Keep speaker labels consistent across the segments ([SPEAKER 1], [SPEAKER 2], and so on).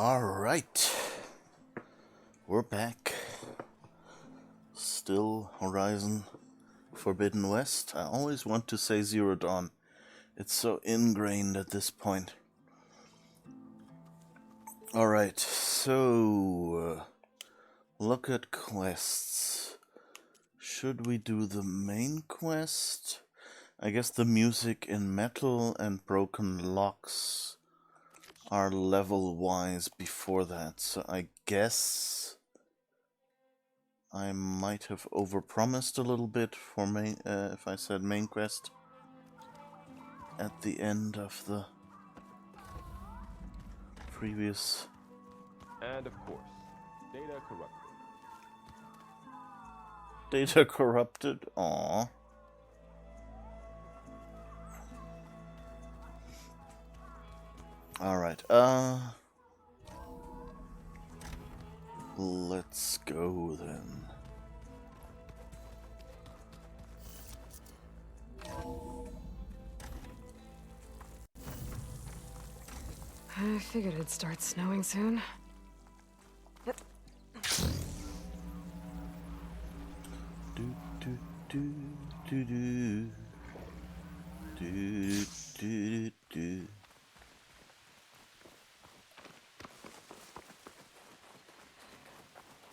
[SPEAKER 1] Alright, we're back. Still Horizon Forbidden West. I always want to say Zero Dawn. It's so ingrained at this point. Alright, so look at quests. Should we do the main quest? I guess the music in Metal and Broken Locks are level-wise before that, so I guess I might have overpromised a little bit for main, if I said main quest at the end of the previous.
[SPEAKER 2] And of course, data corrupted.
[SPEAKER 1] Data corrupted? Aww. Alright, let's go then.
[SPEAKER 3] I figured it'd start snowing soon.
[SPEAKER 1] Do do do do do do do do.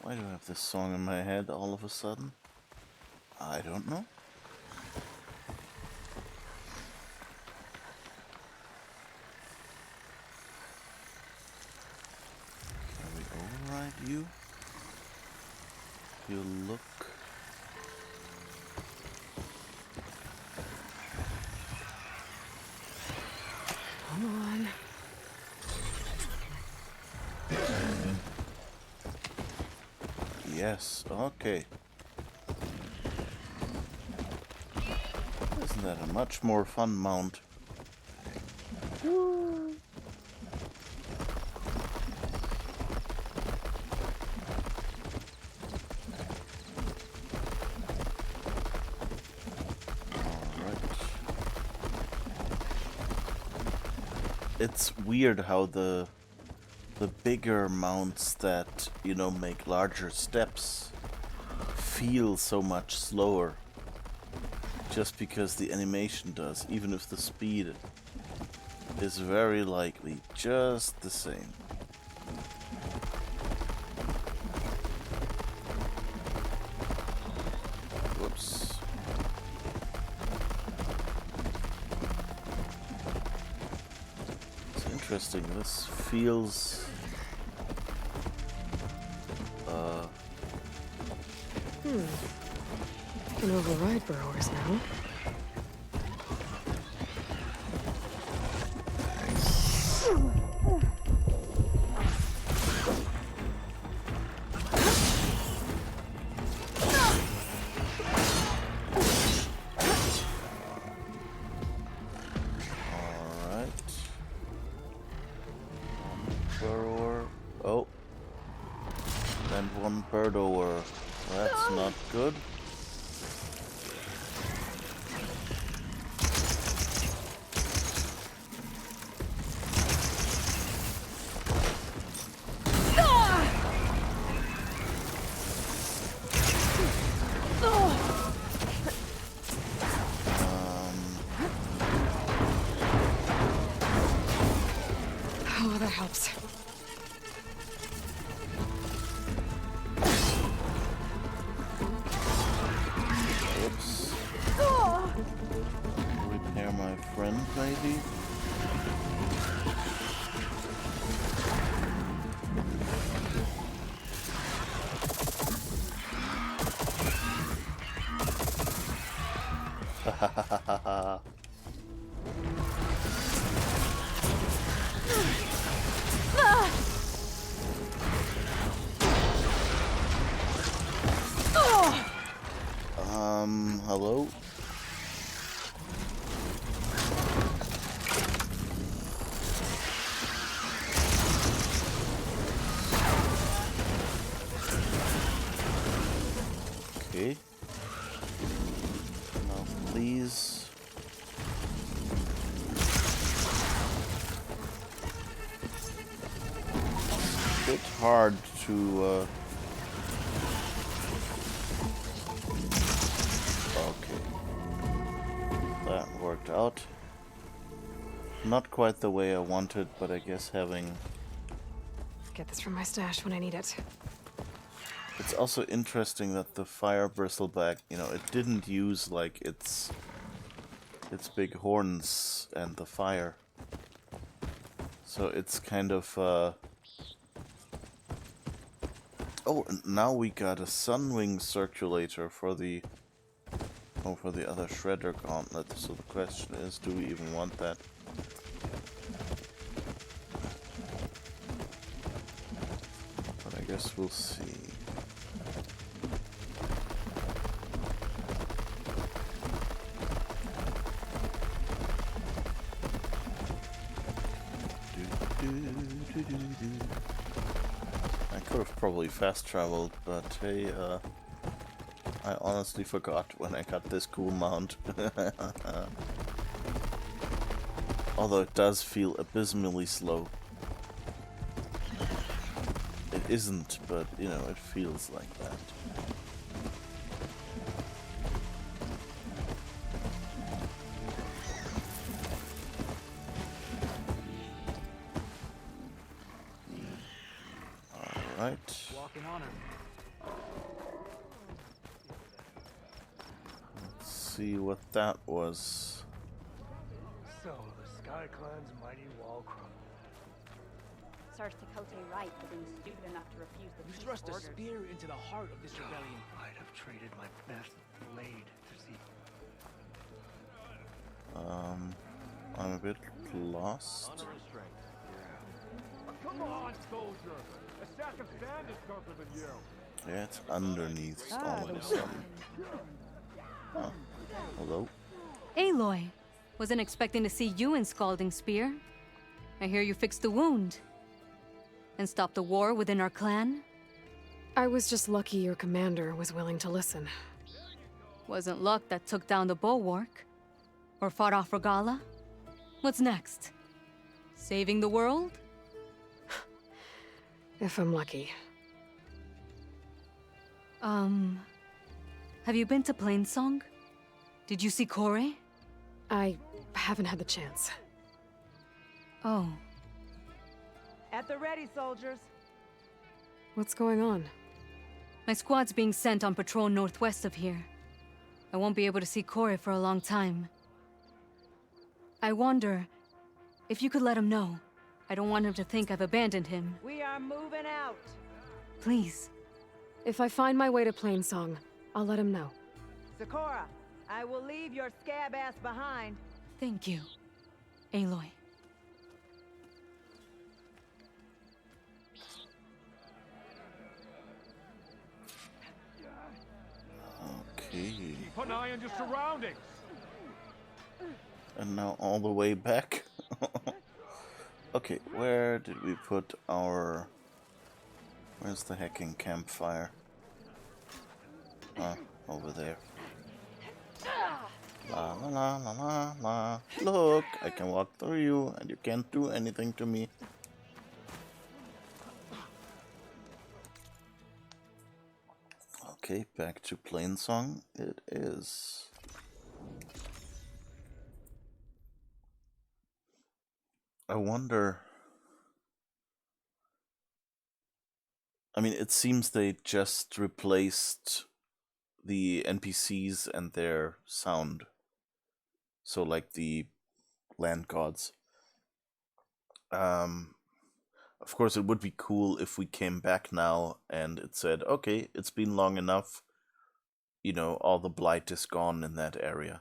[SPEAKER 1] Why do I have this song in my head all of a sudden? I don't know. Can we override you? You look...
[SPEAKER 3] Come on.
[SPEAKER 1] Yes, okay. Isn't that a much more fun mount? Woo. Alright. It's weird how the bigger mounts that, you know, make larger steps feel so much slower. Just because the animation does, even if the speed is very likely just the same. Whoops. It's interesting, this feels...
[SPEAKER 3] I can override burrowers now.
[SPEAKER 1] Alright. Burrower. Oh. And one birdower. That's not good.
[SPEAKER 3] Oh, that helps.
[SPEAKER 1] Oops. Repair my friend, maybe? Ha ha ha ha ha. Hello? Okay. Now, please. hard to... Okay. That worked out. Not quite the way I wanted, but I guess having...
[SPEAKER 3] Get this from my stash when I need it.
[SPEAKER 1] It's also interesting that the fire bristleback, you know, it didn't use like its big horns and the fire. So it's kind of oh, and now we got a sunwing circulator for the other shredder gauntlet. So the question is, do we even want that? But I guess we'll see. I could have probably fast traveled, but hey, I honestly forgot when I got this cool mount. Although it does feel abysmally slow. It isn't, but you know, it feels like that. Alright.
[SPEAKER 4] Walking on her.
[SPEAKER 1] Let's see what that was.
[SPEAKER 4] So, the Sky Clan's mighty wall crumbled.
[SPEAKER 5] Sarge Tekote right for being stupid enough to refuse the
[SPEAKER 6] You
[SPEAKER 5] peace
[SPEAKER 6] thrust a
[SPEAKER 5] orders.
[SPEAKER 6] spear into the heart of this rebellion.
[SPEAKER 4] I'd have traded my best blade to see.
[SPEAKER 1] I'm a bit lost.
[SPEAKER 2] Honor and strength.
[SPEAKER 7] Come on, soldier! A sack of sand is tougher than you!
[SPEAKER 1] Yeah, it's underneath all of a sudden. Oh, hello?
[SPEAKER 8] Aloy, wasn't expecting to see you in Scalding Spear. I hear you fixed the wound. And stopped the war within our clan?
[SPEAKER 3] I was just lucky your commander was willing to listen.
[SPEAKER 8] Wasn't luck that took down the bulwark? Or fought off Regala? What's next? Saving the world?
[SPEAKER 3] If I'm lucky.
[SPEAKER 8] Have you been to Plainsong? Did you see Kore?
[SPEAKER 3] I haven't had the chance.
[SPEAKER 8] Oh.
[SPEAKER 9] At the ready, soldiers.
[SPEAKER 3] What's going on?
[SPEAKER 8] My squad's being sent on patrol northwest of here. I won't be able to see Kore for a long time. I wonder if you could let him know. I don't want him to think I've abandoned him.
[SPEAKER 9] We are moving out.
[SPEAKER 8] Please.
[SPEAKER 3] If I find my way to Plainsong, I'll let him know.
[SPEAKER 9] Sakura, I will leave your scab ass behind.
[SPEAKER 8] Thank you, Aloy.
[SPEAKER 1] Okay.
[SPEAKER 7] Keep an eye on your surroundings!
[SPEAKER 1] And now all the way back. Okay, where did we put our... Where's the hacking campfire? Ah, over there. La la la la la la. Look, I can walk through you and you can't do anything to me. Okay, back to Plainsong it is. I wonder... I mean, it seems they just replaced the NPCs and their sound. So, like the land gods. Of course, it would be cool if we came back now and it said, okay, it's been long enough. You know, all the blight is gone in that area.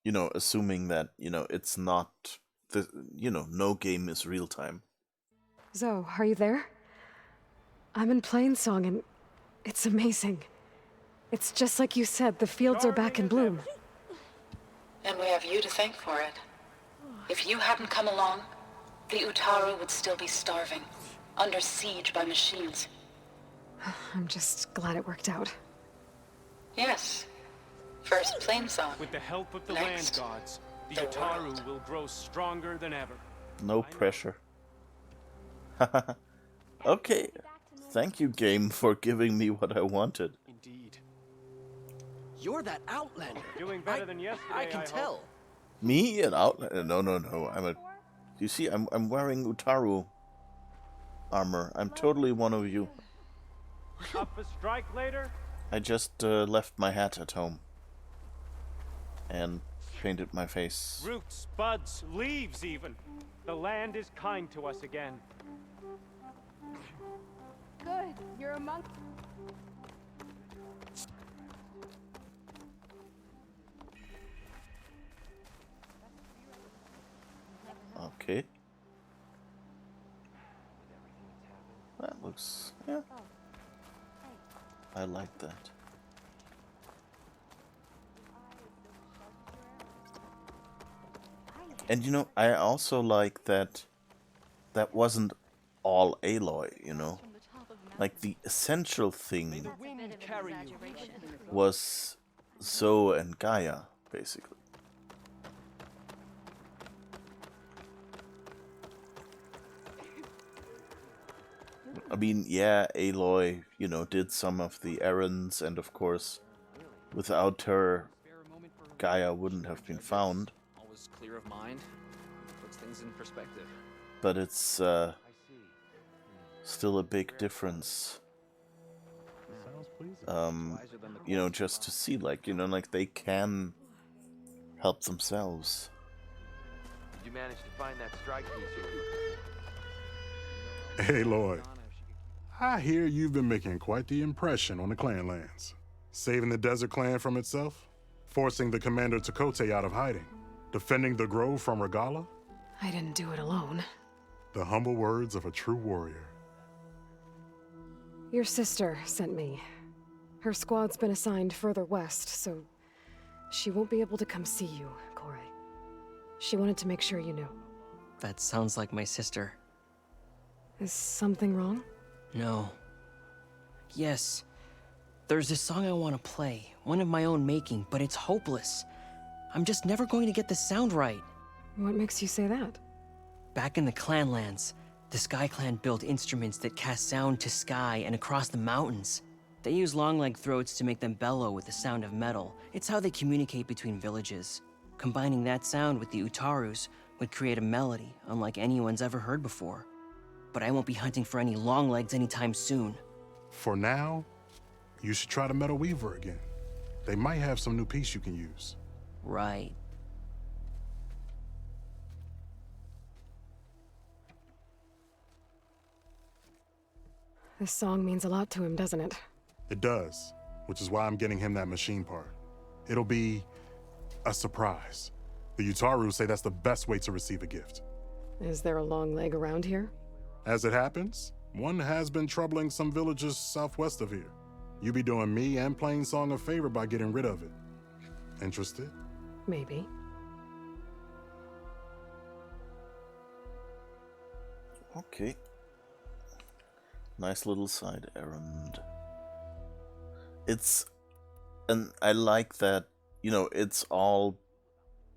[SPEAKER 1] You know, assuming that, you know, it's not, no game is real time.
[SPEAKER 3] Zoe, are you there? I'm in Plainsong and it's amazing. It's just like you said, the fields are back in bloom.
[SPEAKER 10] And we have you to thank for it. If you hadn't come along, the Utaru would still be starving, under siege by machines.
[SPEAKER 3] I'm just glad it worked out.
[SPEAKER 10] Yes. First Plainsong.
[SPEAKER 6] With the help of the
[SPEAKER 10] Next,
[SPEAKER 6] land gods, The Utaru will grow stronger than ever.
[SPEAKER 1] No pressure. Okay. Thank you, game, for giving me what I wanted.
[SPEAKER 6] Indeed.
[SPEAKER 11] You're that Outlander.
[SPEAKER 2] Doing better than yesterday,
[SPEAKER 11] I can
[SPEAKER 2] hope.
[SPEAKER 11] tell.
[SPEAKER 1] Me? An outlander? No. I'm a... You see, I'm wearing Utaru armor. I'm totally one of you.
[SPEAKER 2] Up a strike later?
[SPEAKER 1] I just left my hat at home. And painted my face.
[SPEAKER 2] Roots, buds, leaves even. The land is kind to us again.
[SPEAKER 5] Good. You're a monk.
[SPEAKER 1] Okay. That looks... yeah. I like that. And you know, I also like that that wasn't all Aloy, you know? Like, the essential thing was Zoe and Gaia, basically. I mean, yeah, Aloy, you know, did some of the errands, and of course, without her, Gaia wouldn't have been found.
[SPEAKER 11] Always clear of mind. Puts things in perspective.
[SPEAKER 1] But it's still a big difference. You know, just to see, like, you know, like they can help themselves.
[SPEAKER 7] Did you manage to find that strike piece here?
[SPEAKER 12] Hey, Lloyd. I hear you've been making quite the impression on the clan lands. Saving the desert clan from itself, forcing the commander Takote out of hiding, defending the grove from Regala.
[SPEAKER 3] I didn't do it alone.
[SPEAKER 12] The humble words of a true warrior.
[SPEAKER 3] Your sister sent me. Her squad's been assigned further west, so she won't be able to come see you, Corey. She wanted to make sure you knew.
[SPEAKER 11] That sounds like my sister.
[SPEAKER 3] Is something wrong?
[SPEAKER 11] No. Yes. There's this song I want to play, one of my own making, but it's hopeless. I'm just never going to get the sound right.
[SPEAKER 3] What makes you say that?
[SPEAKER 11] Back in the Clanlands, the Sky Clan built instruments that cast sound to sky and across the mountains. They use long-leg throats to make them bellow with the sound of metal. It's how they communicate between villages. Combining that sound with the Utarus would create a melody unlike anyone's ever heard before. But I won't be hunting for any long legs anytime soon.
[SPEAKER 12] For now, you should try the Metal Weaver again. They might have some new piece you can use.
[SPEAKER 11] Right.
[SPEAKER 3] This song means a lot to him, doesn't it?
[SPEAKER 12] It does, which is why I'm getting him that machine part. It'll be a surprise. The Utaru say that's the best way to receive a gift.
[SPEAKER 3] Is there a long leg around here?
[SPEAKER 12] As it happens, one has been troubling some villages southwest of here. You be doing me and Plainsong a favor by getting rid of it. Interested?
[SPEAKER 3] Maybe.
[SPEAKER 1] Okay. Nice little side errand. And I like that, you know, it's all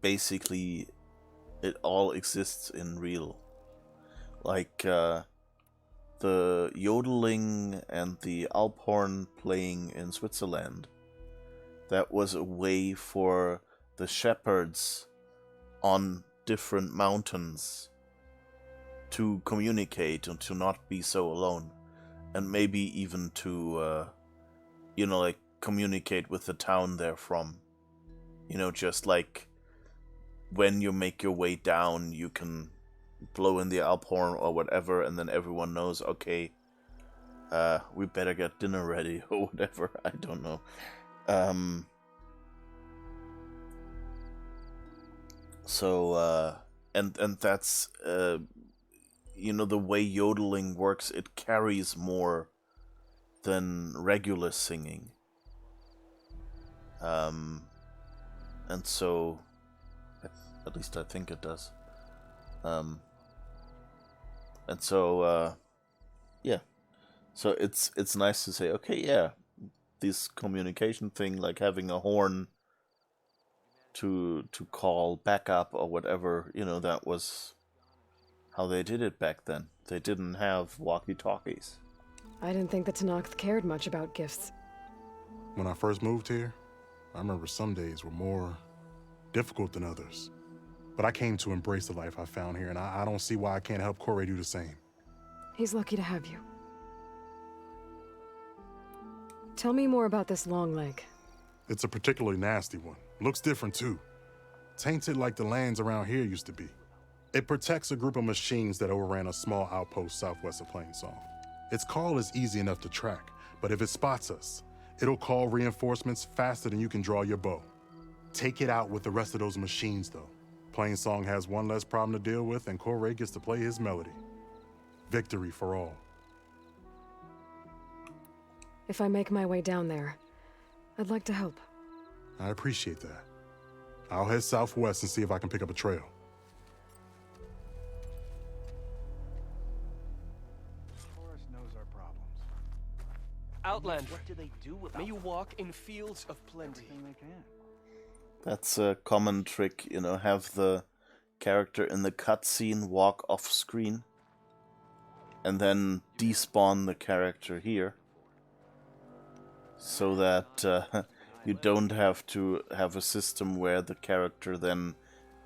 [SPEAKER 1] basically, it all exists in real. Like, the yodeling and the Alphorn playing in Switzerland. That was a way for the shepherds on different mountains to communicate and to not be so alone. And maybe even to, you know, like, communicate with the town they're from. You know, just like when you make your way down, you can blow in the Alphorn or whatever, and then everyone knows, okay, we better get dinner ready or whatever. I don't know. And that's, you know, the way yodeling works, it carries more than regular singing. And so, at least I think it does. And so, yeah. So it's nice to say, okay, yeah, this communication thing, like having a horn to call backup or whatever. You know, that was how they did it back then. They didn't have walkie-talkies.
[SPEAKER 3] I didn't think the Tenakth cared much about gifts.
[SPEAKER 12] When I first moved here, I remember some days were more difficult than others. But I came to embrace the life I found here, and I don't see why I can't help Corey do the same.
[SPEAKER 3] He's lucky to have you. Tell me more about this long leg.
[SPEAKER 12] It's a particularly nasty one. Looks different, too. Tainted like the lands around here used to be. It protects a group of machines that overran a small outpost southwest of Plainsong. Its call is easy enough to track, but if it spots us, it'll call reinforcements faster than you can draw your bow. Take it out with the rest of those machines, though. Plainsong has one less problem to deal with, and Corey gets to play his melody. Victory for all.
[SPEAKER 3] If I make my way down there, I'd like to help.
[SPEAKER 12] I appreciate that. I'll head southwest and see if I can pick up a trail.
[SPEAKER 4] Forest knows our problems.
[SPEAKER 6] Outlander,
[SPEAKER 4] What do they do with
[SPEAKER 6] may you walk in fields of plenty.
[SPEAKER 4] everything they can?
[SPEAKER 1] That's a common trick, you know, have the character in the cutscene walk off screen and then despawn the character here so that you don't have to have a system where the character then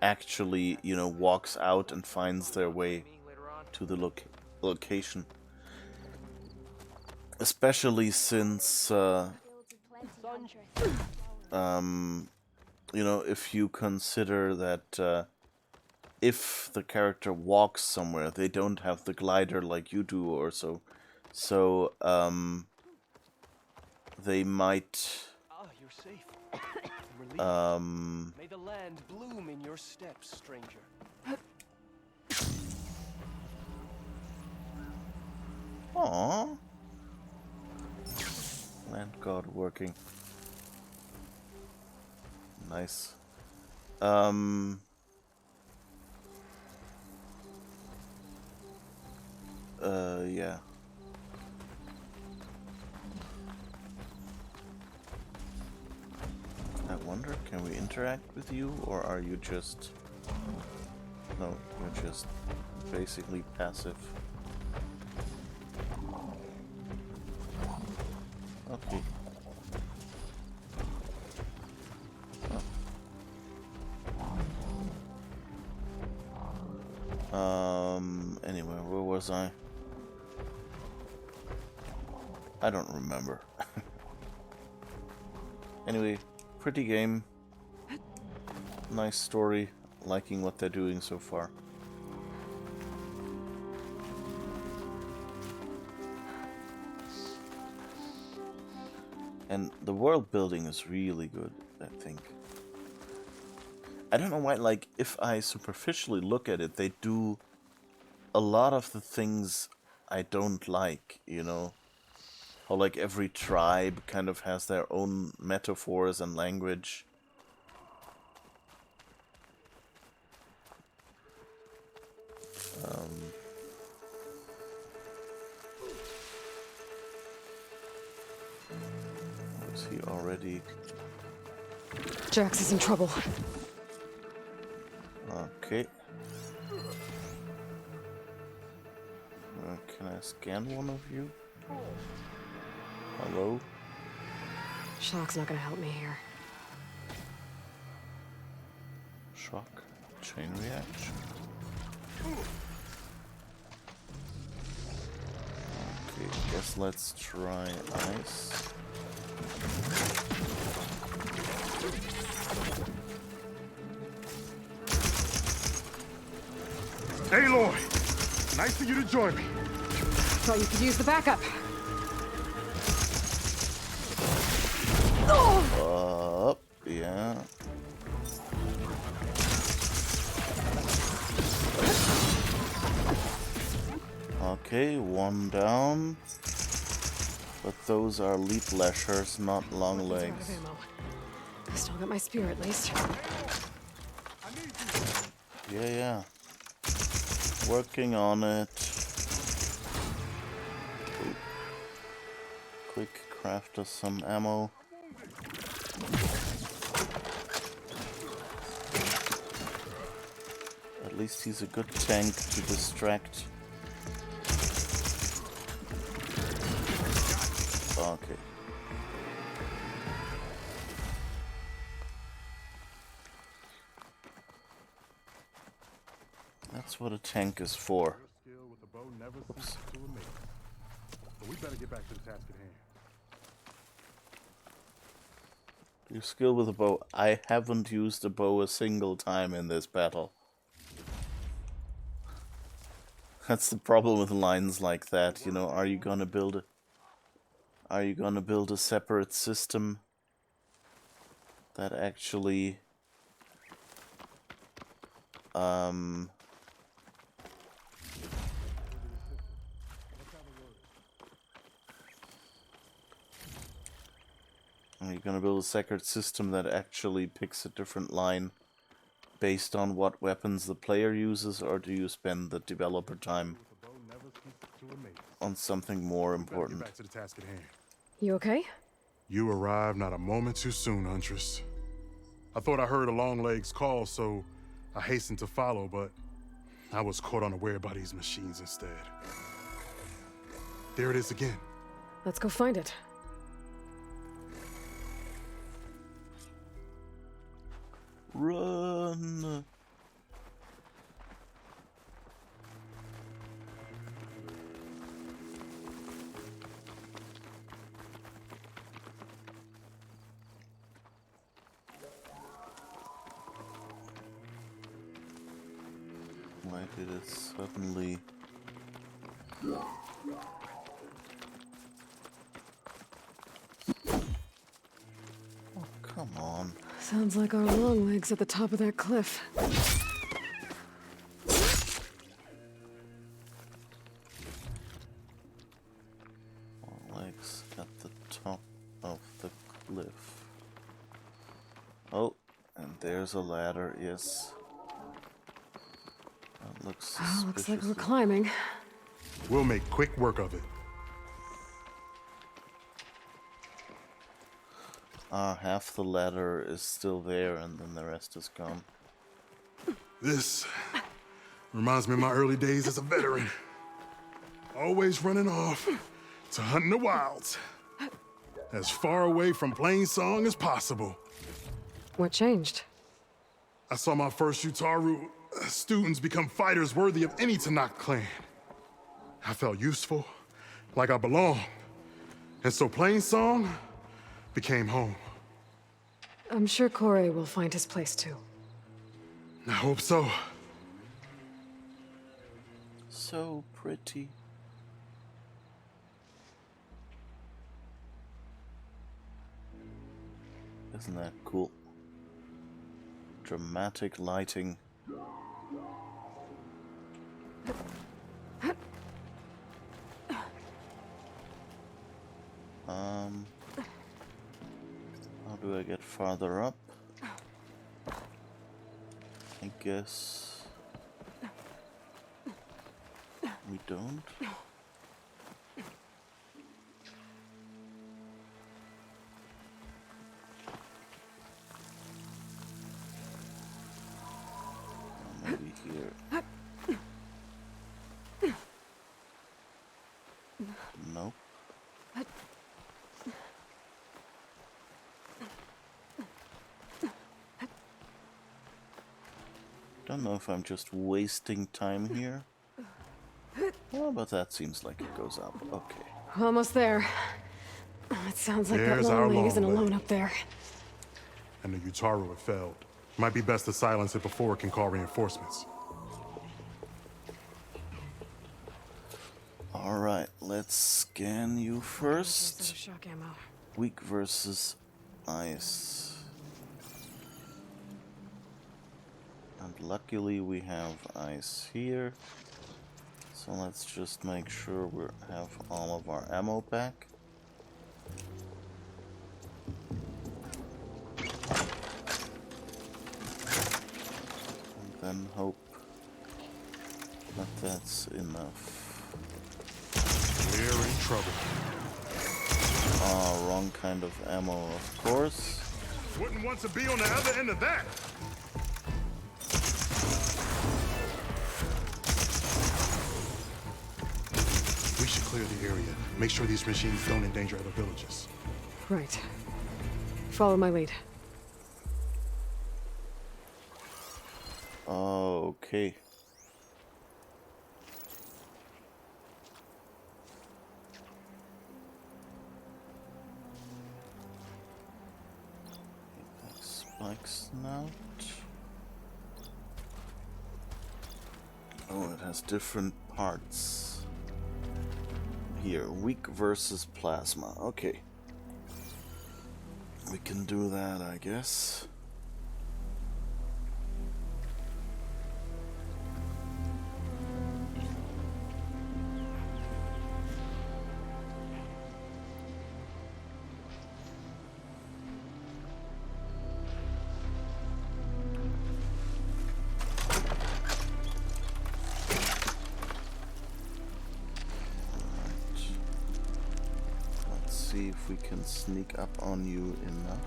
[SPEAKER 1] actually, you know, walks out and finds their way to the location. Especially since, you know, if you consider that if the character walks somewhere, they don't have the glider like you do or so. So, they might...
[SPEAKER 6] You're safe. May the land bloom in your steps, stranger.
[SPEAKER 1] Aww. Land god working. Nice. Yeah. I wonder, can we interact with you, or are you just... No, you're just basically passive. Okay. Anyway, where was I? I don't remember. Anyway, pretty game. Nice story. Liking what they're doing so far. And the world building is really good, I think. I don't know why, like, if I superficially look at it, they do a lot of the things I don't like, you know? How, like, every tribe kind of has their own metaphors and language. Was he already...
[SPEAKER 3] Jax is in trouble.
[SPEAKER 1] Okay. Can I scan one of you? Hello?
[SPEAKER 3] Shock's not gonna help me here.
[SPEAKER 1] Shock. Chain reaction. Okay, guess let's try ice.
[SPEAKER 7] Aloy! Nice for you to join me.
[SPEAKER 3] Thought you could use the backup.
[SPEAKER 1] Yeah. Okay, one down. But those are leap lashers, not long legs.
[SPEAKER 3] Still got my spear at least.
[SPEAKER 1] Yeah. Working on it. Quick craft us some ammo. least he's a good tank to distract. Okay. That's what a tank is for. Oops.
[SPEAKER 12] We better get back to the task at hand.
[SPEAKER 1] Your skill with a bow. I haven't used a bow a single time in this battle. That's the problem with lines like that, you know. Are you gonna build a separate system that actually are you gonna build a separate system that actually picks a different line based on what weapons the player uses, or do you spend the developer time on something more important?
[SPEAKER 12] Back to the task at hand.
[SPEAKER 3] You okay?
[SPEAKER 12] You arrived not a moment too soon, Huntress. I thought I heard a Longlegs call, so I hastened to follow, but I was caught unaware by these machines instead. There it is again.
[SPEAKER 3] Let's go find it.
[SPEAKER 1] Run! Why did it suddenly... Oh, come on.
[SPEAKER 3] Sounds like our long legs at the top of that cliff.
[SPEAKER 1] Long legs at the top of the cliff. Oh, and there's a ladder, yes. That looks
[SPEAKER 3] Oh, looks like we're
[SPEAKER 1] suspiciously-
[SPEAKER 3] climbing.
[SPEAKER 12] We'll make quick work of it.
[SPEAKER 1] Half the ladder is still there, and then the rest is gone.
[SPEAKER 12] This reminds me of my early days as a veteran. Always running off to hunt in the wilds. As far away from plain song as possible.
[SPEAKER 3] What changed?
[SPEAKER 12] I saw my first Utaru students become fighters worthy of any Tanakh clan. I felt useful, like I belonged. And so plain song became home.
[SPEAKER 3] I'm sure Corey will find his place too.
[SPEAKER 12] I hope so.
[SPEAKER 1] So pretty. Isn't that cool? Dramatic lighting. How do I get farther up? I guess we don't. Maybe here. Nope. Don't know if I'm just wasting time here. Well, but that seems like it goes up. Okay.
[SPEAKER 3] Almost there. It sounds like
[SPEAKER 12] There's
[SPEAKER 3] that
[SPEAKER 12] our
[SPEAKER 3] long leg isn't
[SPEAKER 12] long leg.
[SPEAKER 3] alone up there.
[SPEAKER 12] And the Utaru had failed. Might be best to silence it before it can call reinforcements.
[SPEAKER 1] Alright, let's scan you first.
[SPEAKER 3] Shock ammo.
[SPEAKER 1] Weak versus ice. And luckily we have ice here. So let's just make sure we have all of our ammo back. And then hope that that's enough.
[SPEAKER 12] We're in trouble.
[SPEAKER 1] Wrong kind of ammo, of course.
[SPEAKER 12] Wouldn't want to be on the other end of that. We should clear the area. Make sure these machines don't endanger other villages.
[SPEAKER 3] Right. Follow my lead.
[SPEAKER 1] Okay. Spike snout. Oh, it has different parts. Here, weak versus plasma. Okay. We can do that, I guess. See if we can sneak up on you enough.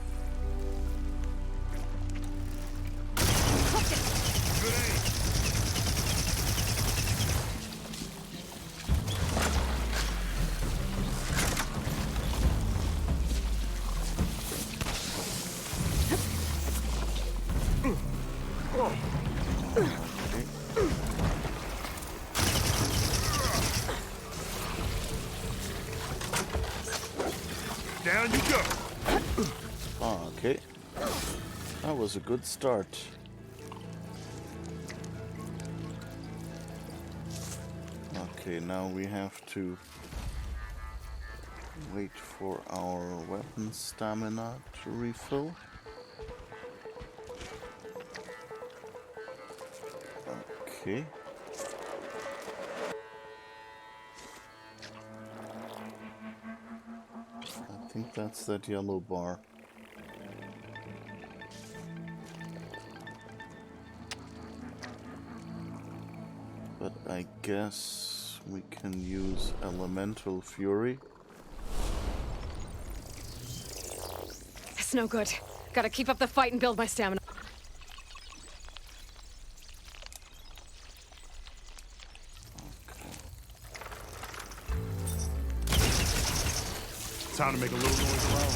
[SPEAKER 7] Down you go.
[SPEAKER 1] Oh, okay. That was a good start. Okay, now we have to wait for our weapon stamina to refill. Okay. I think that's that yellow bar. But I guess we can use Elemental Fury.
[SPEAKER 3] It's no good. Gotta keep up the fight and build my stamina.
[SPEAKER 12] Time to make a little noise around.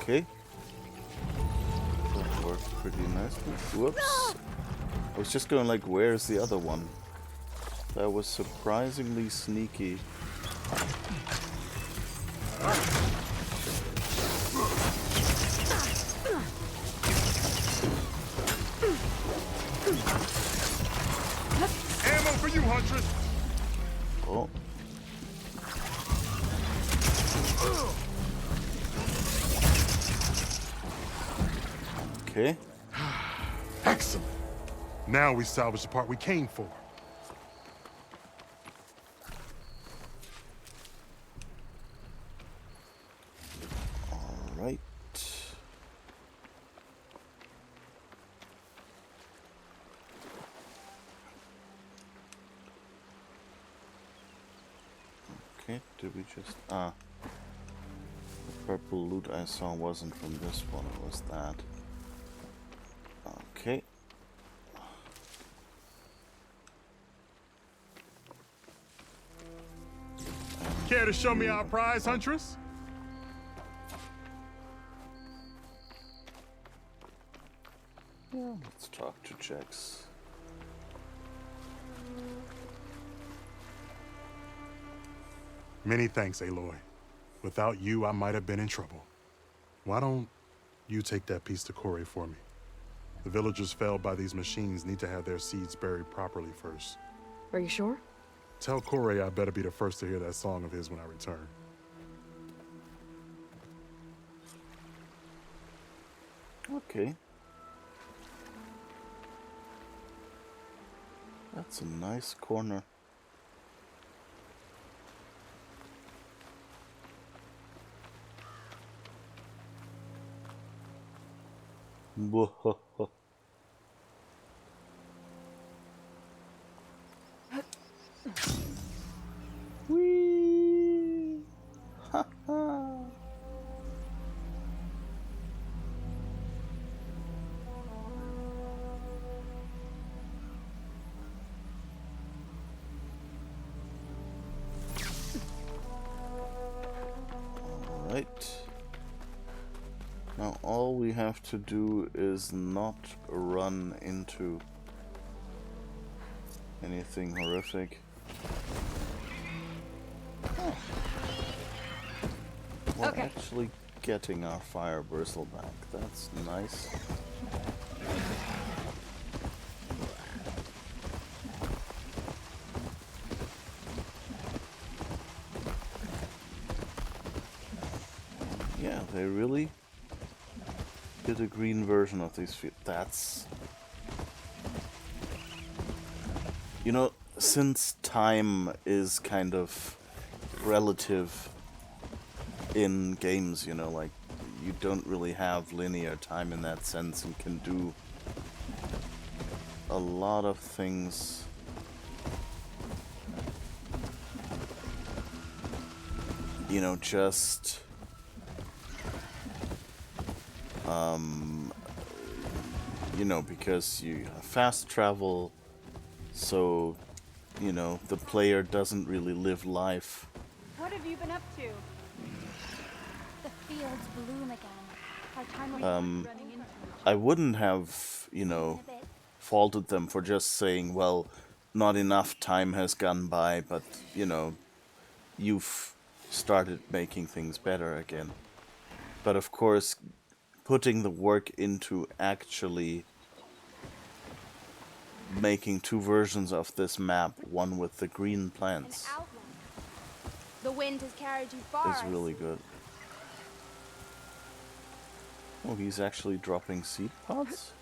[SPEAKER 1] Okay. That worked pretty nicely. Whoops. I was just going like, where's the other one? That was surprisingly sneaky.
[SPEAKER 7] Ammo for you, Huntress.
[SPEAKER 1] Oh. Okay.
[SPEAKER 12] Excellent. Now we salvage the part we came for.
[SPEAKER 1] All right. Okay, did we just... Ah. The purple loot I saw wasn't from this one, it was that. Okay.
[SPEAKER 12] Care to show me our prize, Huntress?
[SPEAKER 1] Yeah, let's talk to Jax.
[SPEAKER 12] Many thanks, Aloy. Without you, I might have been in trouble. Why don't you take that piece to Corey for me? The villagers felled by these machines need to have their seeds buried properly first.
[SPEAKER 3] Are you sure?
[SPEAKER 12] Tell Corey I better be the first to hear that song of his when I return.
[SPEAKER 1] Okay. That's a nice corner. Whoa. Whee! Ha ha! Right. Now all we have to do is not run into anything horrific. Oh. We're actually getting our fire bristle back. That's nice. Yeah, they really did a green version of these feet. That's... You know, since time is kind of relative in games, you know, like, you don't really have linear time in that sense and can do a lot of things you know, just you know, because you fast travel, so you know, the player doesn't really live life.
[SPEAKER 5] What have you been up to? The fields bloom again. Our time will be running into each
[SPEAKER 1] I wouldn't have, you know, faulted them for just saying, well, not enough time has gone by, but, you know, you've started making things better again. But of course, putting the work into actually making two versions of this map, one with the green plants,
[SPEAKER 5] The wind has carried you far.
[SPEAKER 1] is really good. Oh, he's actually dropping seed pods?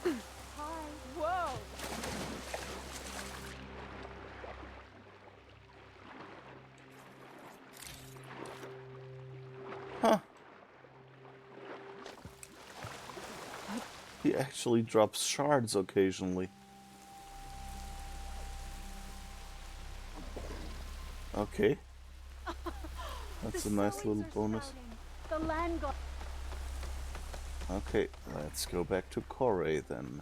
[SPEAKER 5] Hi. Whoa.
[SPEAKER 1] Huh. He actually drops shards occasionally. Okay. That's a nice little bonus.
[SPEAKER 5] The land god.
[SPEAKER 1] Okay, let's go back to Corey then.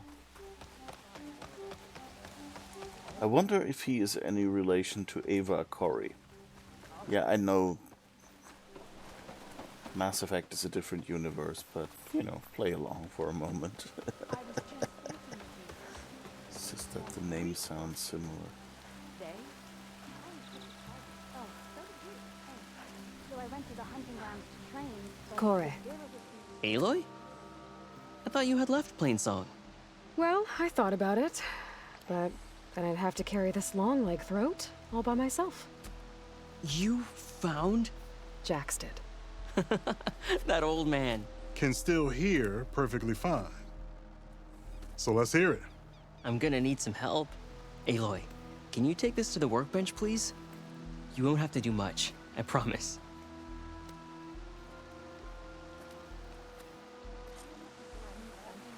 [SPEAKER 1] I wonder if he is any relation to Ava Corey. Yeah, I know Mass Effect is a different universe, but, you know, play along for a moment. It's just that the name sounds similar.
[SPEAKER 5] So I went to the hunting grounds to train.
[SPEAKER 3] Corey.
[SPEAKER 11] Aloy? I thought you had left Plainsong.
[SPEAKER 3] Well, I thought about it, but then I'd have to carry this long leg throat all by myself.
[SPEAKER 11] You found?
[SPEAKER 3] Jax did.
[SPEAKER 11] That old man.
[SPEAKER 12] Can still hear perfectly fine. So let's hear it.
[SPEAKER 11] I'm gonna need some help. Aloy, can you take this to the workbench, please? You won't have to do much, I promise.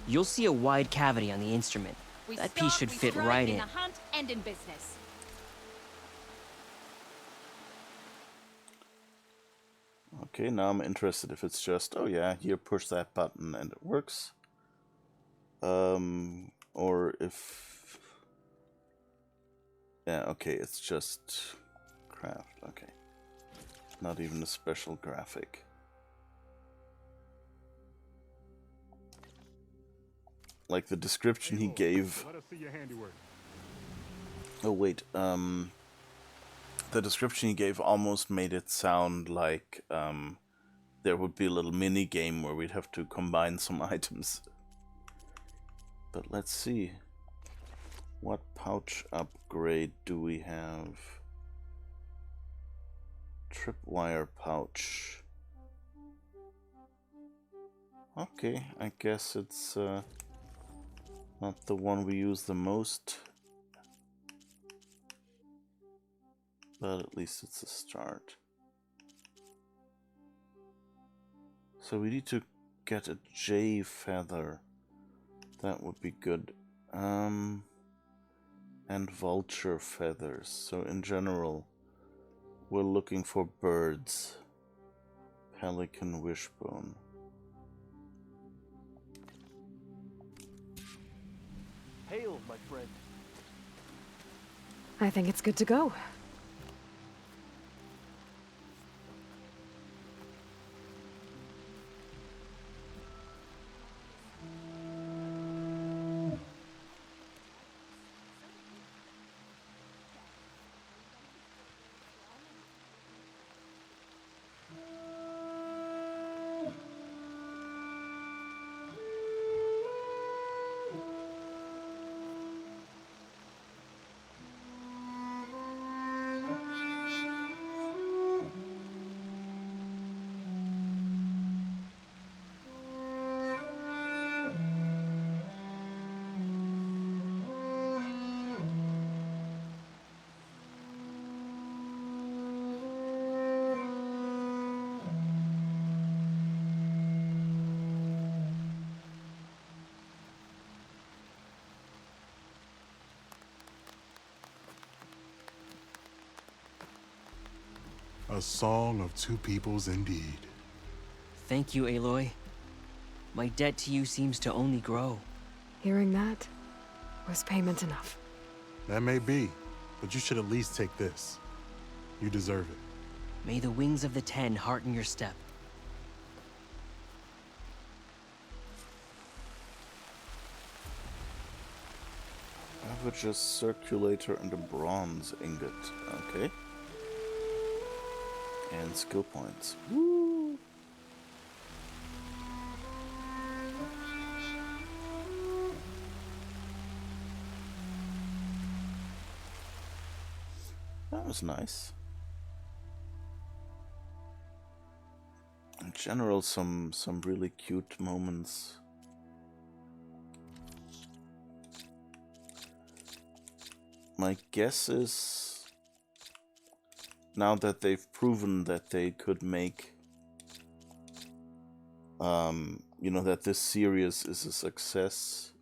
[SPEAKER 11] You'll see a wide cavity on the instrument. That piece should fit right in.
[SPEAKER 5] In a hunt and in business.
[SPEAKER 1] Okay, now I'm interested if it's just, oh yeah, here push that button and it works. Or if... Yeah, okay, it's just craft, okay. Not even a special graphic. Like the description he gave...
[SPEAKER 7] Let us see your handiwork.
[SPEAKER 1] Oh wait, the description he gave almost made it sound like there would be a little mini game where we'd have to combine some items. But let's see. What pouch upgrade do we have? Tripwire pouch. Okay, I guess it's not the one we use the most. But at least it's a start. So we need to get a J feather. That would be good. And vulture feathers. So in general, we're looking for birds. Pelican wishbone.
[SPEAKER 6] Hail, my friend.
[SPEAKER 3] I think it's good to go.
[SPEAKER 12] A song of two peoples indeed.
[SPEAKER 11] Thank you, Aloy. My debt to you seems to only grow.
[SPEAKER 3] Hearing that was payment enough.
[SPEAKER 12] That may be, but you should at least take this. You deserve it.
[SPEAKER 11] May the wings of the Ten hearten your step.
[SPEAKER 1] Average circulator and a bronze ingot. Okay. And skill points. Woo! That was nice. In general, some really cute moments. My guess is, now that they've proven that they could make, you know, that this series is a success,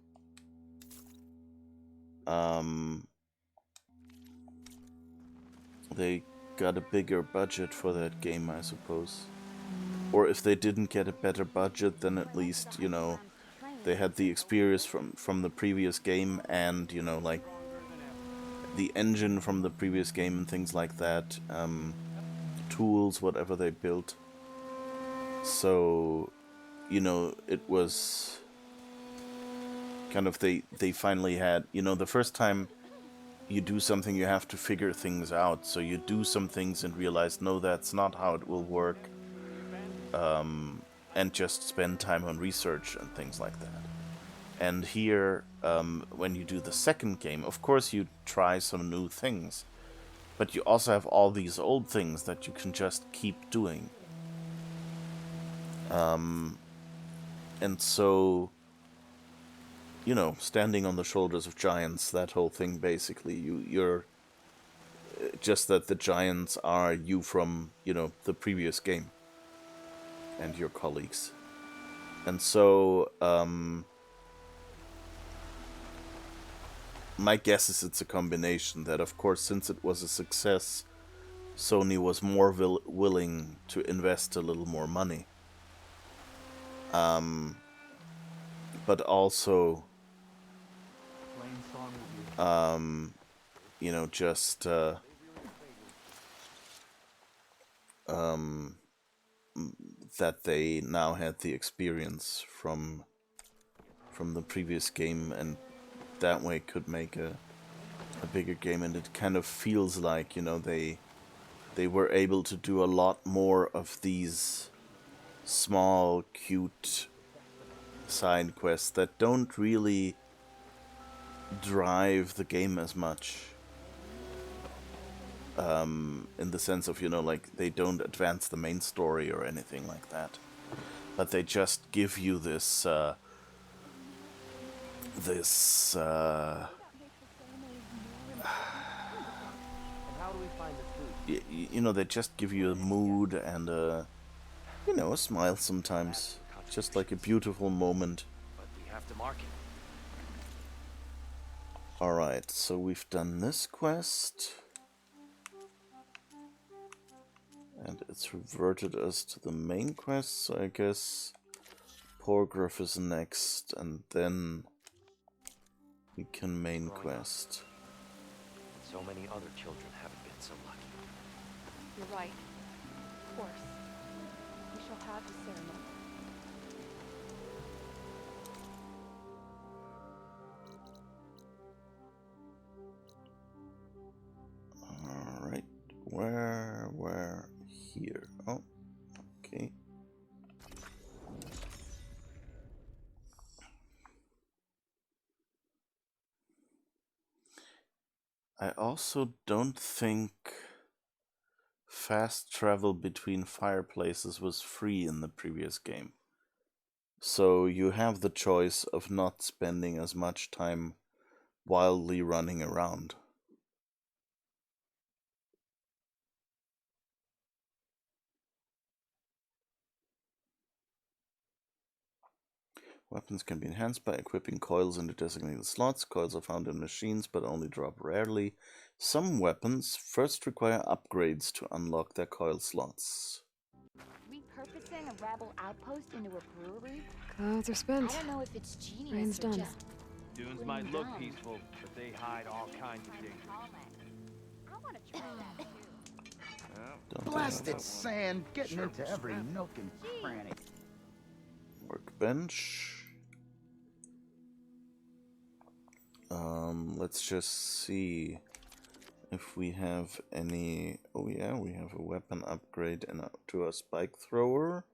[SPEAKER 1] they got a bigger budget for that game, I suppose. Or if they didn't get a better budget, then at least, you know, they had the experience from the previous game and, you know, like, the engine from the previous game and things like that, tools, whatever they built. So, you know, it was kind of, they finally had, you know, the first time you do something, you have to figure things out. So you do some things and realize, no, that's not how it will work. And just spend time on research and things like that. And here, when you do the second game, of course you try some new things. But you also have all these old things that you can just keep doing. And so, you know, standing on the shoulders of giants, that whole thing basically, you're just that the giants are you from, you know, the previous game. And your colleagues. And so, my guess is it's a combination that, of course, since it was a success, Sony was more willing to invest a little more money. But also, you know, just, that they now had the experience from the previous game and that way could make a bigger game. And it kind of feels like, you know, they were able to do a lot more of these small, cute side quests that don't really drive the game as much. In the sense of, you know, like, they don't advance the main story or anything like that. But they just give you this, you know, they just give you a mood and you know, a smile sometimes. Just like a beautiful moment.
[SPEAKER 6] But we have to mark it.
[SPEAKER 1] Alright, so we've done this quest. And it's reverted us to the main quest, so I guess Porgriff is next, and then we can main quest.
[SPEAKER 6] So many other children haven't been so lucky.
[SPEAKER 5] You're right. Of course. We shall have the ceremony.
[SPEAKER 1] Alright, where here? Oh, okay. I also don't think fast travel between fireplaces was free in the previous game. So you have the choice of not spending as much time wildly running around. Weapons can be enhanced by equipping coils into designated slots. Coils are found in machines, but only drop rarely. Some weapons first require upgrades to unlock their coil slots.
[SPEAKER 5] Repurposing a rebel outpost into a brewery?
[SPEAKER 3] Clouds are spent.
[SPEAKER 5] I don't know if it's genius
[SPEAKER 3] Rain's
[SPEAKER 5] or
[SPEAKER 3] done.
[SPEAKER 5] just
[SPEAKER 2] Dunes might look peaceful, but they hide all kinds of danger.
[SPEAKER 5] I want to try that too.
[SPEAKER 13] Blasted sand getting into every nook and cranny.
[SPEAKER 1] Workbench. Let's just see if we have any. Oh yeah, we have a weapon upgrade and to a spike thrower.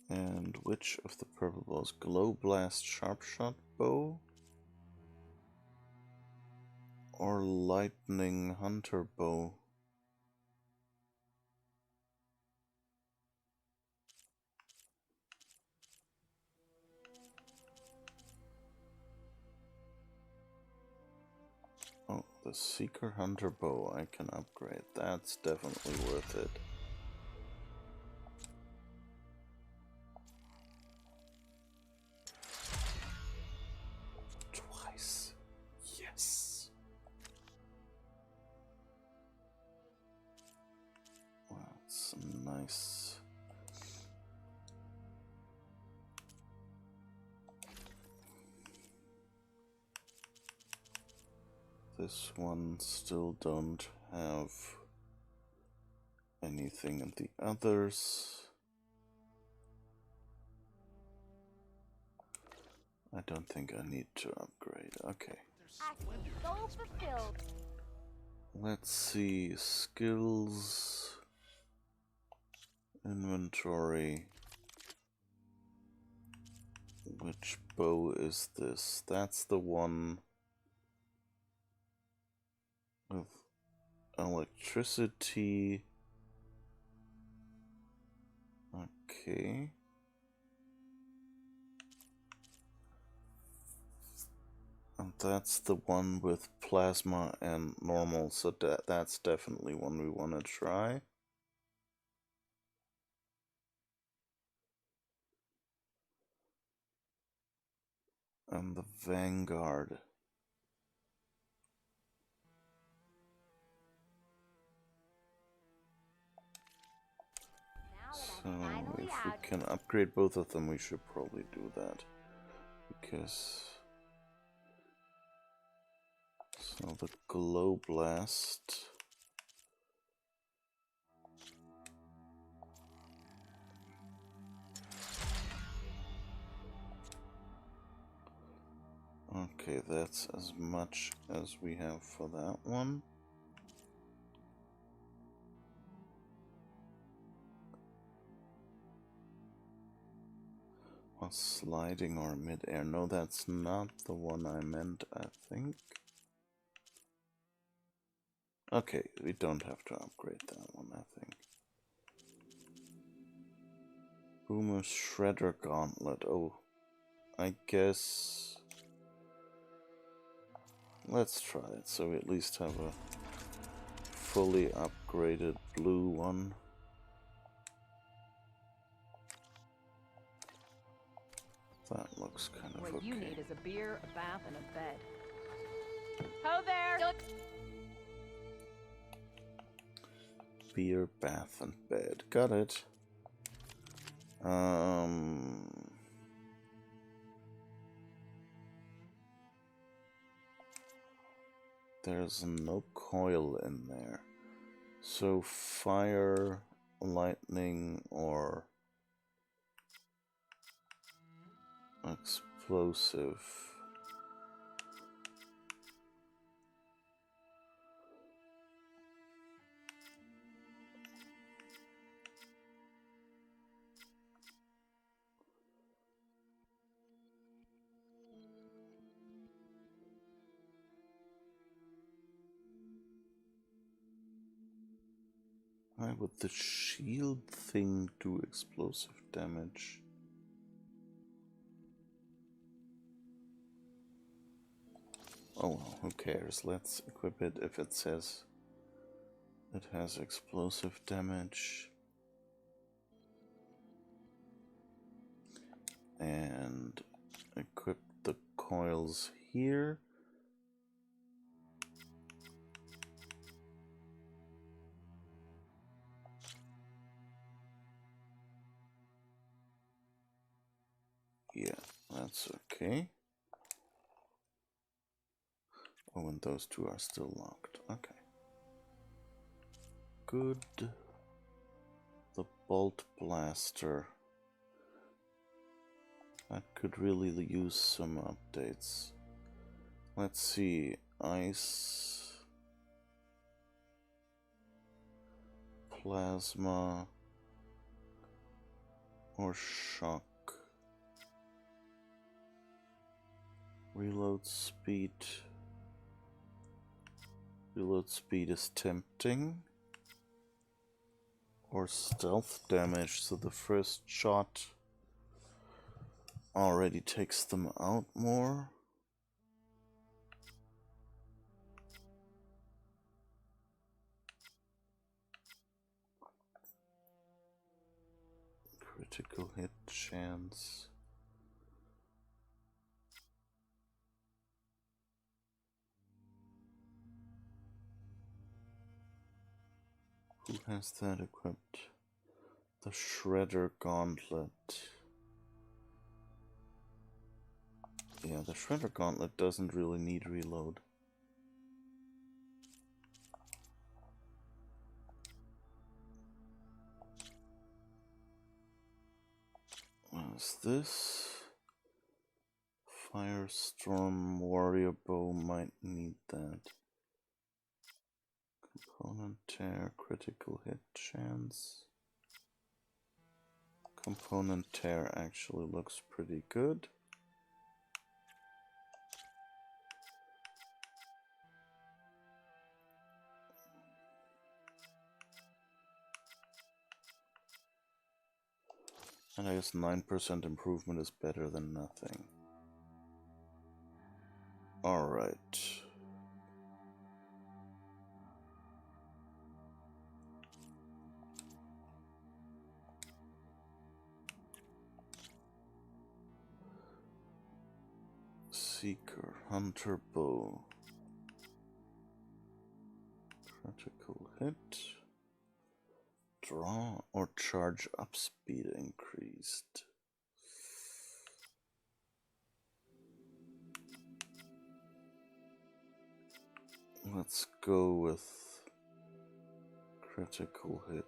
[SPEAKER 1] And which of the purple bows? Glow Blast Sharpshot Bow or Lightning Hunter Bow? Oh, the Seeker Hunter Bow I can upgrade. That's definitely worth it. Twice. Yes. Wow, that's nice. This one still don't have anything in the others. I don't think I need to upgrade. Okay.
[SPEAKER 5] So fulfilled.
[SPEAKER 1] Let's see. Skills. Inventory. Which bow is this? That's the one with electricity. Okay. And that's the one with plasma and normal, so that's definitely one we want to try. And the Vanguard. So if we can upgrade both of them, we should probably do that. Because... So the Glow Blast... Okay, that's as much as we have for that one. Or sliding or mid-air. No, that's not the one I meant, I think. Okay, we don't have to upgrade that one, I think. Boomer Shredder Gauntlet. Oh, I guess... Let's try it, so we at least have a fully upgraded blue one. That looks kind of
[SPEAKER 9] What
[SPEAKER 1] okay.
[SPEAKER 9] you need is a beer, a bath, and a bed. Ho there!
[SPEAKER 1] Beer, bath, and bed. Got it. There's no coil in there. So fire, lightning, or explosive. Why would the shield thing do explosive damage? Oh well, who cares? Let's equip it if it says It has explosive damage. And equip the coils here. Yeah, that's okay. Oh, and those two are still locked. Okay. Good. The bolt blaster. That could really use some updates. Let's see. Ice. Plasma. Or shock. Reload speed. Reload speed is tempting. Or stealth damage, so the first shot already takes them out more. Critical hit chance. Who has that equipped? The Shredder Gauntlet. Yeah, the Shredder Gauntlet doesn't really need reload. What is this? Firestorm Warrior Bow might need that. Component tear, critical hit chance. Component tear actually looks pretty good. And I guess 9% improvement is better than nothing. Alright. Seeker, Hunter Bow. Critical hit. Draw or charge up speed increased. Let's go with critical hit.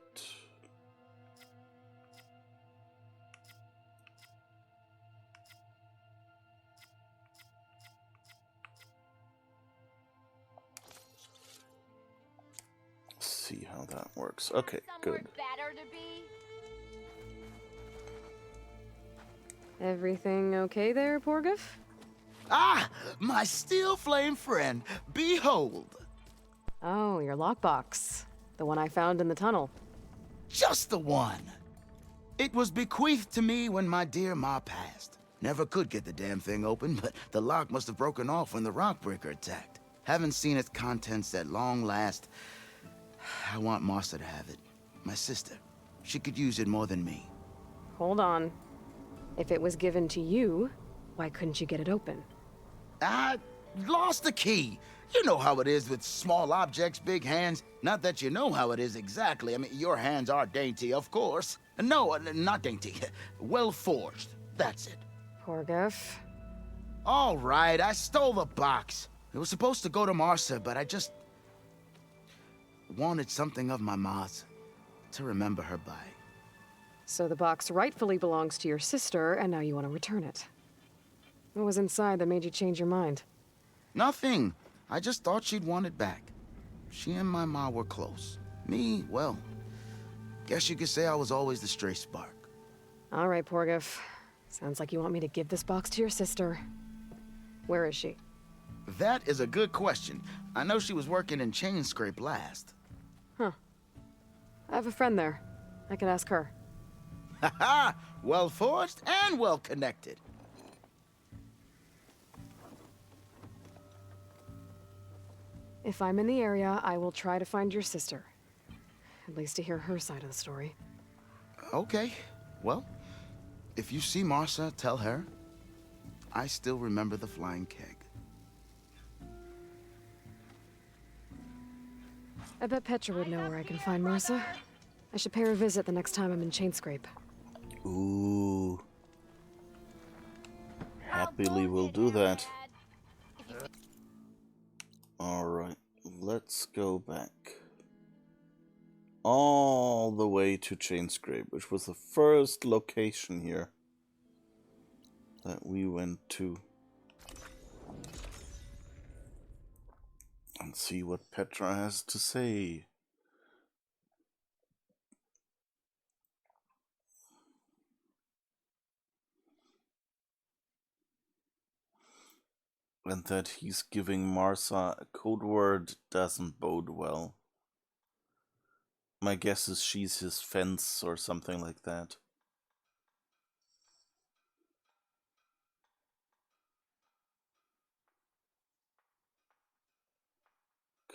[SPEAKER 1] See how that works. Okay, good.
[SPEAKER 5] Better to be.
[SPEAKER 3] Everything okay there, Porgif?
[SPEAKER 13] Ah, my steel flame friend, behold.
[SPEAKER 3] Oh, your lockbox. The one I found in the tunnel.
[SPEAKER 13] Just the one. It was bequeathed to me when my dear ma passed. Never could get the damn thing open, but the lock must have broken off when the Rockbreaker attacked. Haven't seen its contents at long last. I want Martha to have it. My sister. She could use it more than me.
[SPEAKER 3] Hold on. If it was given to you, why couldn't you get it open?
[SPEAKER 13] I lost the key. You know how it is with small objects, big hands. Not that you know how it is exactly. I mean, your hands are dainty, of course. No, not dainty. Well forged. That's it.
[SPEAKER 3] Porgif.
[SPEAKER 13] All right, I stole the box. It was supposed to go to Martha, but I just wanted something of my ma's to remember her by.
[SPEAKER 3] So the box rightfully belongs to your sister, and now you want to return it. What was inside that made you change your mind?
[SPEAKER 13] Nothing. I just thought she'd want it back. She and my ma were close. Me, well, guess you could say I was always the stray spark.
[SPEAKER 3] All right, Porgif. Sounds like you want me to give this box to your sister. Where is she?
[SPEAKER 13] That is a good question. I know she was working in Chain Scrape last.
[SPEAKER 3] Huh. I have a friend there. I could ask her.
[SPEAKER 13] Ha-ha! Well forged and well connected.
[SPEAKER 3] If I'm in the area, I will try to find your sister. at least to hear her side of the story.
[SPEAKER 13] Okay, well, if you see Marsa, tell her I still remember the flying keg.
[SPEAKER 3] I bet Petra would know where I can find Marsa. I should pay her a visit the next time I'm in Chainscrape.
[SPEAKER 1] Ooh. Happily we'll do that. Alright, let's go back. All the way to Chainscrape, which was the first location here that we went to. And see what Petra has to say. And that he's giving Marsa a code word doesn't bode well. My guess is she's his fence or something like that.